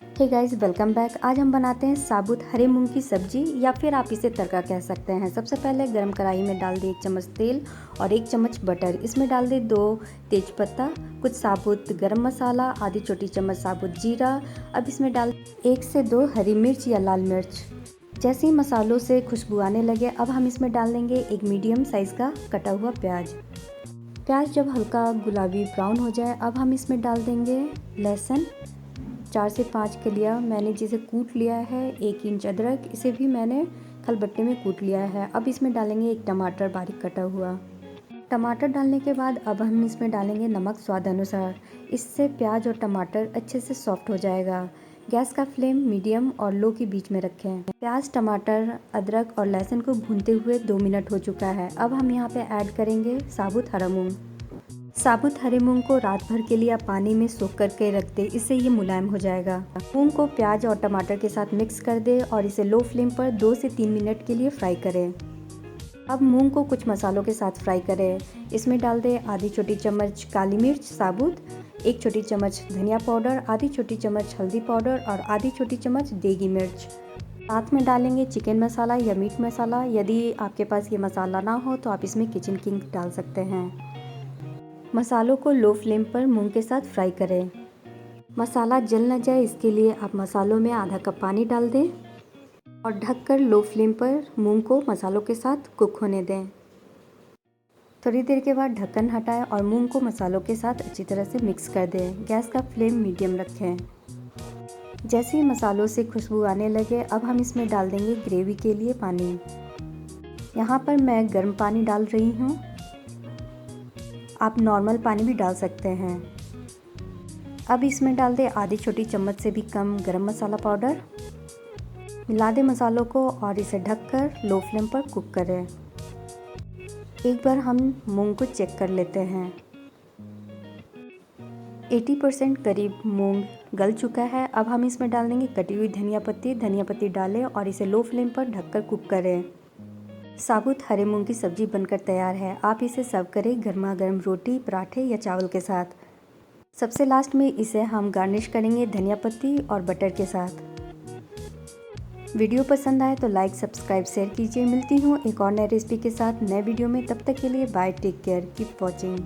Hey guys, welcome back. आज हम बनाते हैं साबुत हरे मूंग की सब्जी या फिर आप इसे तड़का कह सकते हैं। सबसे पहले गरम कढ़ाई में डाल दें 1 चम्मच तेल और 1 चम्मच बटर। इसमें डाल दें 2 तेज़पत्ता, कुछ साबुत गरम मसाला, आधी छोटी चम्मच साबुत जीरा। अब इसमें डाल 1 से 2 हरी मिर्च या लाल मिर्च। जैसे ही मसालों से खुशबू आने लगे, अब हम इसमें डाल देंगे एक मीडियम साइज़ का कटा हुआ प्याज। प्याज जब हल्का गुलाबी ब्राउन हो जाए, अब हम इसमें डाल देंगे लहसुन 4 से 5 कलियाँ मैंने जिसे कूट लिया है। 1 इंच अदरक, इसे भी मैंने खलबट्टे में कूट लिया है। अब इसमें डालेंगे 1 टमाटर बारीक कटा हुआ। टमाटर डालने के बाद अब हम इसमें डालेंगे नमक स्वाद अनुसार। इससे प्याज और टमाटर अच्छे से सॉफ्ट हो जाएगा। गैस का फ्लेम मीडियम और लो के बीच में रखें। प्याज, टमाटर, अदरक और लहसुन को भूनते हुए 2 मिनट हो चुका है। अब हम यहाँ पे ऐड करेंगे साबुत हरा मूंग। साबुत हरे मूंग को रात भर के लिए आप पानी में सोख करके रख दें, इससे ये मुलायम हो जाएगा। मूंग को प्याज और टमाटर के साथ मिक्स कर दें और इसे लो फ्लेम पर 2 से 3 मिनट के लिए फ्राई करें। अब मूंग को कुछ मसालों के साथ फ्राई करें। इसमें डाल दें आधी छोटी चम्मच काली मिर्च साबुत, 1 छोटी चम्मच धनिया पाउडर, आधी छोटी चम्मच हल्दी पाउडर और आधी छोटी चम्मच देगी मिर्च। साथ में डालेंगे चिकन मसाला या मीट मसाला। यदि आपके पास ये मसाला ना हो तो आप इसमें किचन किंग डाल सकते हैं। मसालों को लो फ्लेम पर मूंग के साथ फ्राई करें। मसाला जल न जाए, इसके लिए आप मसालों में आधा कप पानी डाल दें और ढककर लो फ्लेम पर मूंग को मसालों के साथ कुक होने दें। थोड़ी देर के बाद ढक्कन हटाएं और मूंग को मसालों के साथ अच्छी तरह से मिक्स कर दें। गैस का फ्लेम मीडियम रखें। जैसे ही मसालों से खुशबू आने लगे, अब हम इसमें डाल देंगे ग्रेवी के लिए पानी। यहाँ पर मैं गर्म पानी डाल रही हूँ, आप नॉर्मल पानी भी डाल सकते हैं। अब इसमें डाल दें आधी छोटी चम्मच से भी कम गरम मसाला पाउडर। मिला दें मसालों को और इसे ढककर लो फ्लेम पर कुक करें। एक बार हम मूंग को चेक कर लेते हैं। 80% करीब मूंग गल चुका है। अब हम इसमें डाल देंगे कटी हुई धनिया पत्ती डालें और इसे लो फ्लेम पर ढककर कुक करें। साबुत हरे मूंग की सब्जी बनकर तैयार है। आप इसे सर्व करें गर्मा गर्म रोटी, पराठे या चावल के साथ। सबसे लास्ट में इसे हम गार्निश करेंगे धनिया पत्ती और बटर के साथ। वीडियो पसंद आए तो लाइक, सब्सक्राइब, शेयर कीजिए। मिलती हूँ एक और नए रेसिपी के साथ नए वीडियो में। तब तक के लिए bye, take care, keep watching.